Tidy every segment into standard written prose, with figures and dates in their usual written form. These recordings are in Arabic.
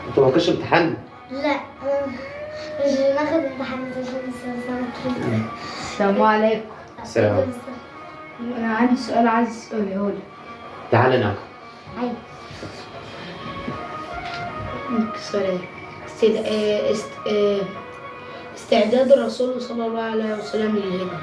انتوا ما كانش امتحان؟ لا مش بناخد امتحانات عشان السنة. السلام عليكم. السلام عليكم. انا عندي سؤال عايز اساله لك. تعالى ناخد. أيوة. سؤال استعداد الرسول صلى الله عليه وسلم للهجرة.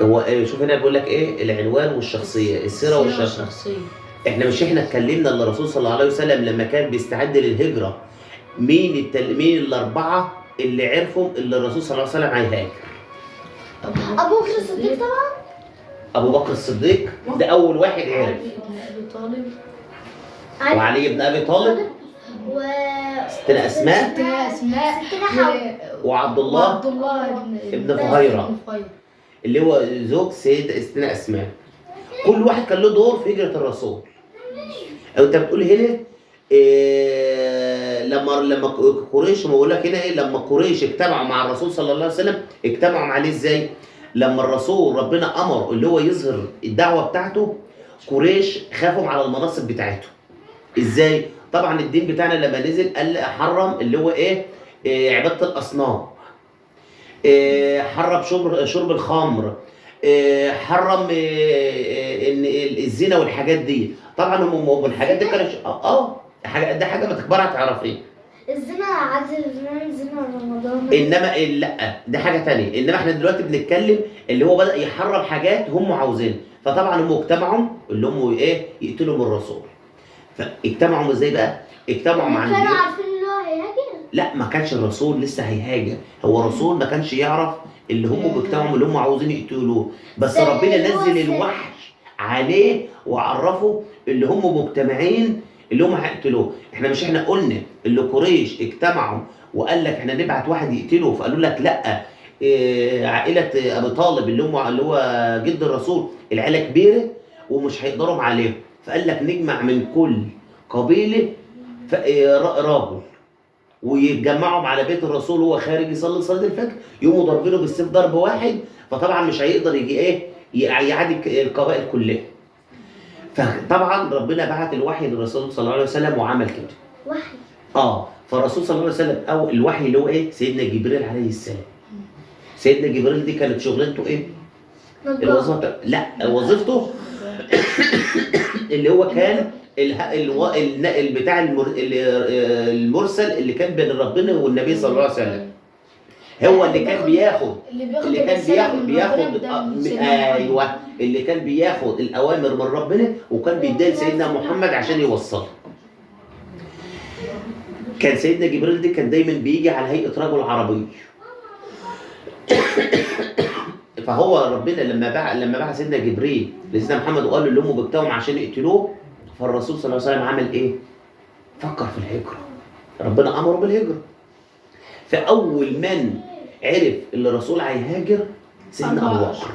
هو شوف هنا بيقول لك ايه العنوان والشخصيه، السيره والشخصيه. احنا اتكلمنا ان الرسول صلى الله عليه وسلم لما كان بيستعد للهجره مين الاربعه اللي عرفوا اللي الرسول صلى الله عليه وسلم هيهاجر؟ أبو بكر الصديق طبعا. ابو بكر الصديق ده اول واحد عرف، علي بن ابي طالب، وعلي بن ابي طالب، و ستنا اسماء، ستنا حواء، وعبد الله ابن فهيرة اللي هو زوج ستنا اسماء. كل واحد كان له دور في هجره الرسول. او انت بتقول هنا إيه لما قريش، ما بقول لك هنا ايه لما قريش اجتمعوا مع الرسول صلى الله عليه وسلم، اجتمعوا عليه ازاي؟ لما الرسول ربنا امر اللي هو يظهر الدعوه بتاعته، قريش خافوا على المناصب بتاعته. ازاي؟ طبعا الدين بتاعنا لما نزل قال حرم اللي هو ايه عباده الاصنام، حرم شرب الخمر، حرم ان الزنا والحاجات دي. طبعا هم الحاجات دي كانت ده حاجه ما تكبرها تعرفيه. الزنا عادل زنا رمضان. انما لا ده حاجه ثانيه. انما احنا دلوقتي بنتكلم اللي هو بدا يحرم حاجات هم عاوزينها. فطبعا هم اجتمعوا اللي هم ايه يقتلوا من الرسول. فاجتمعوا ازاي بقى؟ اجتمعوا مع كانوا عارفين ان هو هيهاجر؟ لا ما كانش الرسول لسه هيهاجر، هو الرسول ما كانش يعرف اللي هم بيجتمعوا اللي هم عاوزين يقتلوه، بس ربنا نزل الوحي عليه وعرفه اللي هم مجتمعين اللي هم هيقتلوه. احنا قلنا اللي قريش اجتمعوا وقال لك احنا نبعت واحد يقتله، فقالوا لك لا عائله ابي طالب اللي هو جد الرسول العيله كبيره ومش هيقدروا عليهم، فقال لك نجمع من كل قبيله راجل ويتجمعوا على بيت الرسول وهو خارج يصلي صلاه الفجر، يقوموا ضاربينه بالسيف ضرب واحد، فطبعا مش هيقدر يجي ايه يعادي القبائل كلها. فطبعا ربنا بعت الوحي للرسول صلى الله عليه وسلم وعمل كده. وحي. فالرسول صلى الله عليه وسلم او الوحي اللي هو ايه سيدنا جبريل عليه السلام. سيدنا جبريل دي كانت شغلته ايه؟ الوظيفه لا وظيفته اللي هو كان بتاع المرسل اللي كان بين ربنا والنبي صلى الله عليه وسلم. هو اللي كان بياخد ايوه اللي كان بياخد الاوامر من ربنا وكان بيديها لسيدنا محمد عشان يوصلها. كان سيدنا جبريل دي كان دايما بيجي على هيئه رجل عربي. فهو ربنا لما بعت سيدنا جبريل لسيدنا محمد وقال له اللي هم بيجتمعوا عشان يقتلوه، فالرسول صلى الله عليه وسلم عمل ايه؟ فكر في الهجره. ربنا امره بالهجره. فاول من عرف اللي الرسول هيهاجر سيدنا ابو بكر.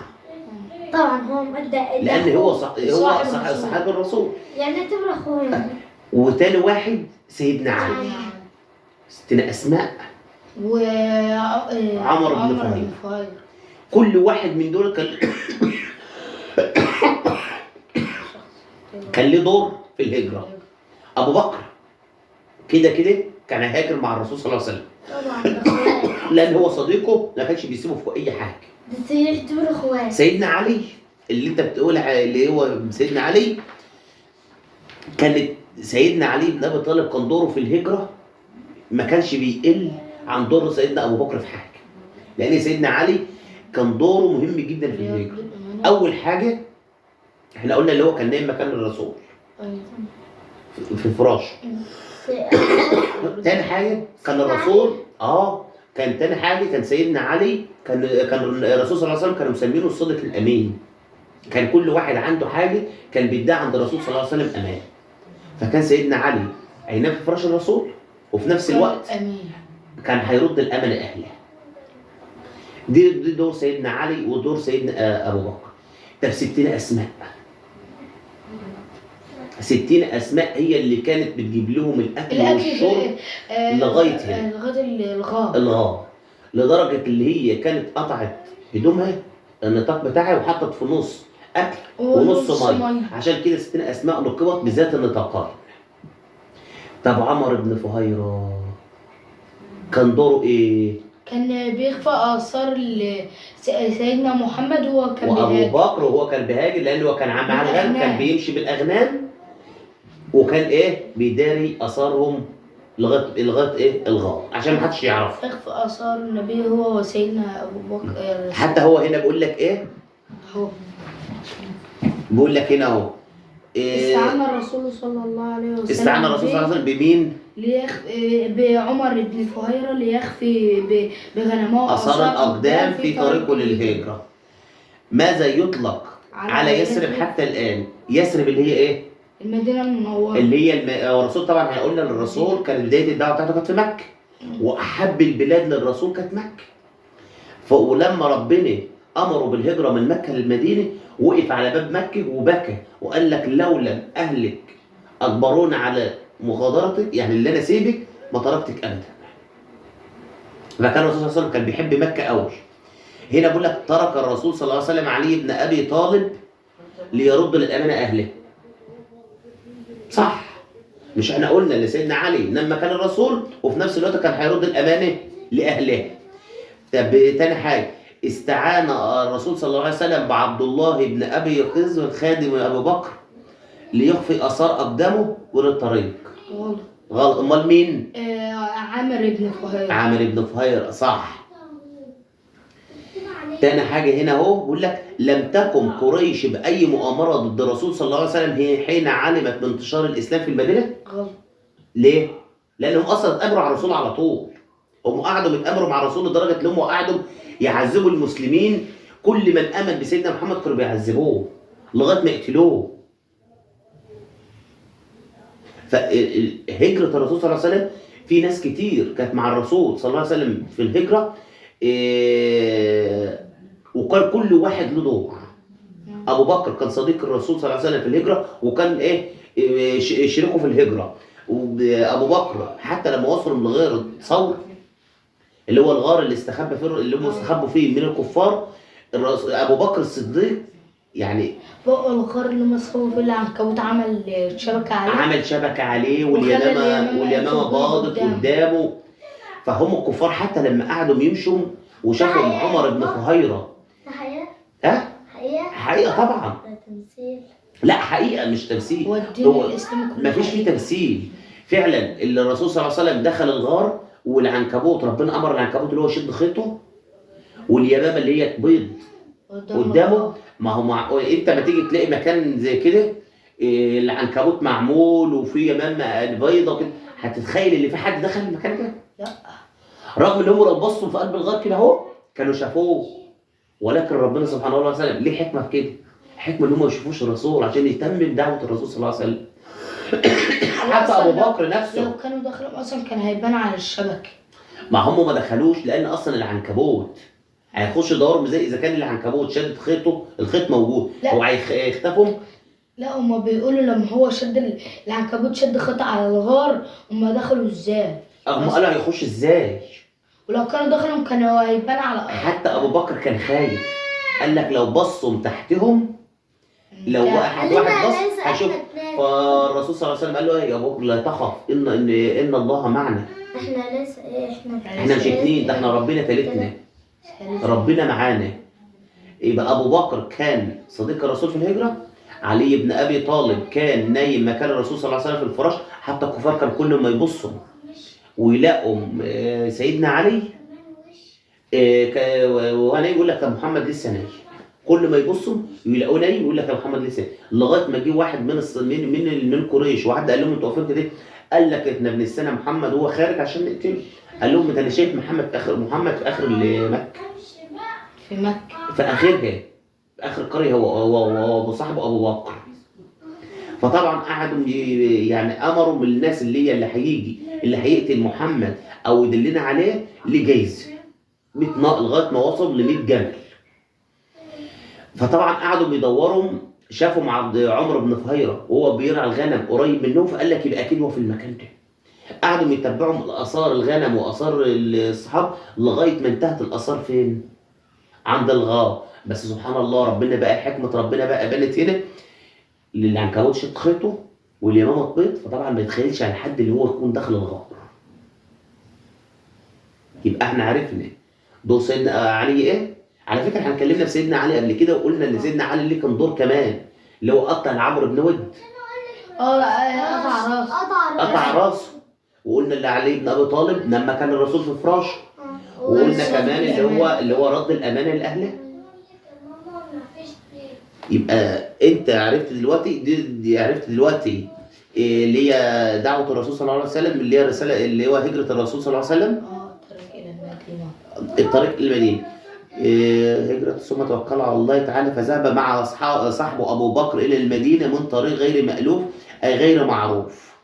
طبعا هو مؤدى لان هو صحابي الرسول. يعني اعتبر اخويا. وتاني واحد سيدنا علي. ستنا اسماء. عمر بن فهيرة. كل واحد من دول كان له دور في الهجرة. أبو بكر كده كان هاجر مع الرسول صلى الله عليه وسلم. طبعا لأن هو صديقه ما كانش بيسيبه في أي حاجة. ده يعتبر اخوات. سيدنا علي اللي أنت بتقول اللي هو سيدنا علي، كانت سيدنا علي بن أبي طالب كان دوره في الهجرة ما كانش بيقل عن دور سيدنا أبو بكر في حاجة. لأن سيدنا علي كان دوره مهم جدا في الهجرة. أول حاجة احنا قلنا اللي هو كان نايم مكان الرسول في الفراش. تاني حاجة كان الرسول تاني حاجة كان سيدنا علي كان الرسول صلى الله عليه وسلم كانوا مسمينه الصادق الأمين. كان كل واحد عنده حاجة كان بيدعي عند الرسول صلى الله عليه وسلم أمان. فكان سيدنا علي هينام في فراش الرسول وفي نفس الوقت كان هيرد الأمن لأهله. دي دور سيدنا علي ودور سيدنا أبو بكر. طب ستنا أسماء. ستنا أسماء هي اللي كانت بتجيب لهم الأكل والشرب لغاية هنا. لغاية الغار. لدرجة اللي هي كانت قطعت هدومها النطاق بتاعها وحطت في نص أكل ونص مية. عشان كده ستنا أسماء لقبت بذات النطاقين. طب عمر بن فهيرة كان دوره ايه؟ كان بيخفى آثار سيدنا محمد وهو كان وابو بيهاجر. بكر وهو كان بيهاجر، لان هو كان معاه الغنم، كان بالأغنام. بيمشي بالاغنام، وكان ايه بيداري اثارهم لغايه ايه الغار عشان ما حدش يعرفه. يخفى آثار النبي هو وسيدنا أبو بكر. حتى هو هنا بيقول لك ايه؟ هو بيقول لك هنا اهو إيه، استعان الرسول صلى الله عليه وسلم استعان الرسول صلى الله عليه وسلم بمين؟ بعمر بن فهيرة ليخفي بغنمه اثار الاقدام في طريقه للهجره. ماذا يطلق على يثرب حتى الان؟ يثرب اللي هي ايه؟ المدينة المنورة. اللي هي الرسول طبعا احنا قلنا للرسول كان بدايه الدعوه بتاعته كانت في مكه، واحب البلاد للرسول كانت مكه. ولما ربنا امره بالهجره من مكه للمدينه وقف على باب مكه وبكى وقال لك لولا اهلك اجبرونا على مغادرتك، يعني اللي انا سيبك ما تركتك ابدا. فكان الرسول صلى الله عليه وسلم كان بيحب مكه قوي. هنا بيقول لك ترك الرسول صلى الله عليه وسلم علي بن ابي طالب ليرد للامانه اهله. صح، مش احنا قلنا ان سيدنا علي لما كان الرسول وفي نفس الوقت كان هيرد الامانه لاهله. طب تاني حاجه، استعان الرسول صلى الله عليه وسلم بعبد الله بن ابي قز خادم ابي بكر ليخفي اثار اقدامه وللطريق. غلط. غلط، امال مين؟ عامر بن فهيرة. عامر بن فهيرة، صح. تاني حاجه هنا اهو بيقول لك لم تكن قريش باي مؤامره ضد الرسول صلى الله عليه وسلم هي حين علمت بانتشار الاسلام في المدينه. غلط. ليه؟ لانهم اصلا اتامروا على الرسول على طول. هم قعدوا يتامروا مع الرسول لدرجه ان هم قعدوا يعذبوا المسلمين، كل من امن بسيدنا محمد كانوا بيعذبوه لغايه ما يقتلوه. فهجره الرسول صلى الله عليه وسلم في ناس كتير كانت مع الرسول صلى الله عليه وسلم في الهجره، وكان كل واحد له دور. ابو بكر كان صديق الرسول صلى الله عليه وسلم في الهجره، وكان شريكه في الهجره. وابو بكر حتى لما وصلوا لغار ثور اللي هو الغار اللي استخبى فيه اللي هم استخبوا فيه من الكفار، ابو بكر الصديق يعني بقى الغار اللي مسحوب فيه العنكبوت عمل شبكة عليه. عمل شبكه عليه، وخلى واليمامه تبوظ باضت قدامه. فهم الكفار حتى لما قعدوا يمشوا وشافوا عمر بن فهيرة. حقيقة؟ ها؟ حقيقة؟ حقيقه طبعا. ده تمثيل. لا حقيقه مش تمثيل. والدين هو الإسلامي كله مفيش فيه تمثيل. فعلا اللي الرسول صلى الله عليه وسلم دخل الغار والعنكبوت ربنا امر العنكبوت اللي هو يشد خيطه، واليمامه اللي هي تبيض قدامه. ما هو انت ما تيجي تلاقي مكان زي كده العنكبوت معمول وفيه يمامه بيضه كده، هتتخيل ان في حد دخل المكان ده؟ لا. رغم ان هم لو بصوا في قلب الغار كده اهو كانوا شافوه، ولكن ربنا سبحانه وتعالى ليه حكمه في كده؟ حكمه ان هم ما يشوفوش الرسول عشان يتمم دعوه الرسول صلى الله عليه وسلم. حتى ابو بكر نفسه لو كانوا داخلين اصلا كان هيبان على الشبكه. ما هم ما دخلوش، لان اصلا العنكبوت هيخش يدوروا زي اذا كان العنكبوت شدت خيطه، الخيط موجود، لا. هو هيختفوا. لا هما بيقولوا لما هو شد العنكبوت شد خيط على الغار هما دخلوا ازاي؟ هم قالوا هيخش ازاي؟ ولو كانوا دخلوا كانوا هيبان على حتى ابو بكر كان خايف، قال لك لو بصوا تحتهم، لو واحد بص هيشوف. فالرسول صلى الله عليه وسلم قال له يا ابو بكر لا تخف ان الله معنا. احنا لسه احنا مش اتنين، ده احنا ربنا تالتنا، ربنا معانا. يبقى ابو بكر كان صديق الرسول في الهجره، علي بن ابي طالب كان نايم مكان الرسول صلى الله عليه وسلم في الفراش، حتى الكفار كان كل ما يبصوا ويلاقوا سيدنا علي وانا يقول لك يا محمد لسه نايم، كل ما يبصوا يلاقوه نايم يقول لك يا محمد لسه نايم. لغايه ما جه واحد من قريش، واحد قال لهم انتوا واقفين كده، قال لك احنا بنستنى محمد وهو خارج عشان نقتله. قال لهم ده انا شايف محمد في اخر مكه، في مكه في اخرها، في اخر القريه، هو صاحبه ابو بكر. فطبعا قعدوا يعني امروا بالناس اللي هيجي اللي هيقتل محمد او يدلنا عليه لجايزه 100 لغايه ما وصلوا ل 100 جمل. فطبعا قعدوا بيدوروا، شافوا مع عمر بن فهيرة وهو بيرعى الغنم قريب منهم، فقال لك يبقى اكيد هو في المكان ده. قعدوا يتبعوا اثار الغنم واثار الصحاب لغايه ما انتهت الاثار فين؟ عند الغار. بس سبحان الله، ربنا بقى حكمه ربنا بقى بانت هنا، العنكبوت شد خيطه واليمامه تبيض، فطبعا ما يتخيلش على حد اللي هو يكون داخل الغار. يبقى احنا عرفنا دور سيدنا علي ايه. على فكره احنا اتكلمنا في سيدنا علي قبل كده، وقلنا ان سيدنا علي ليه كان دور كمان، اللي هو قطع عمرو بن ود. قطع راسه. قطع راسه. وقلنا اللي علي بن ابي طالب لما كان الرسول في فراشه. وقلنا كمان اللي هو رد الامانه لاهلها. يبقى انت عرفت دلوقتي دي عرفت دلوقتي اللي هي دعوه الرسول صلى الله عليه وسلم، اللي هي الرساله اللي هو هجره الرسول صلى الله عليه وسلم. الطريق الى المدينه. الطريق المدينة. هجرة ثم توكل على الله تعالى، فذهب مع صاحبه أبو بكر إلى المدينة من طريق غير مألوف أي غير معروف،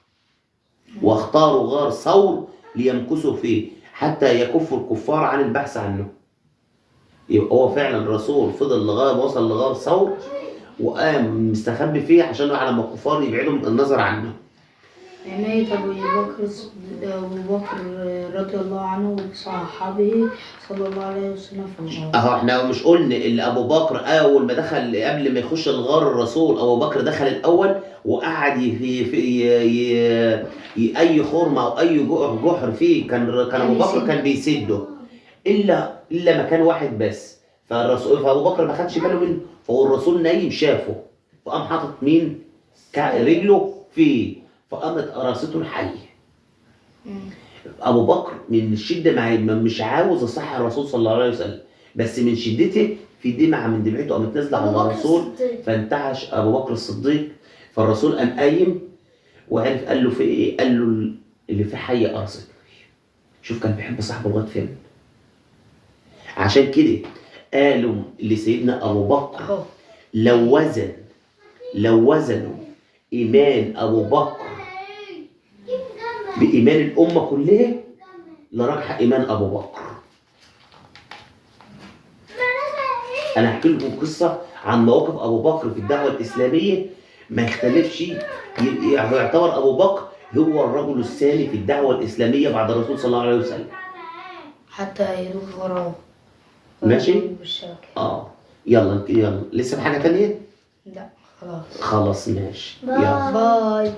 واختاروا غار ثور ليمكثوا فيه حتى يكف الكفار عن البحث عنه. يبقى هو فعلا الرسول فضل لغاية وصل لغار ثور وقام مستخبي فيه عشان على ما الكفار يبعدوا النظر عنه. عناية أبو بكر رضي الله عنه وصحابه صلى الله عليه وسلم في الغار. احنا مش قلنا اللي ابو بكر اول ما دخل قبل ما يخش الغار الرسول، ابو بكر دخل الاول وقعد في اي خرمه او اي جحر فيه كان ابو بكر كان بيسده الا مكان واحد بس. فابو بكر ما خدش باله منه، فهو الرسول نايم شافه فقام حاطط مين رجله فيه، فقامت قرصته الحيه. ابو بكر من الشده مش عاوز يصحي الرسول صلى الله عليه وسلم، بس من شدته في دمعه من دمعته قامت نازله على الرسول، فانتعش ابو بكر الصديق. فالرسول قام قايم وعرف قال له في ايه؟ قال له اللي في حي قرصتني. شوف كان بيحب صاحبه لغايه فين. عشان كده قالوا لسيدنا ابو بكر لو وزنوا ايمان ابو بكر بإيمان الأمة كلها لرجح إيمان أبو بكر. أنا هحكي لكم قصة عن مواقف أبو بكر في الدعوة الإسلامية ما يختلفش، يعتبر أبو بكر هو الرجل الثاني في الدعوة الإسلامية بعد الرسول صلى الله عليه وسلم. حتى يروح وراه. ماشي؟ يلا لسه في حاجة تانية؟ لا خلاص. خلاص ماشي. يلا باي.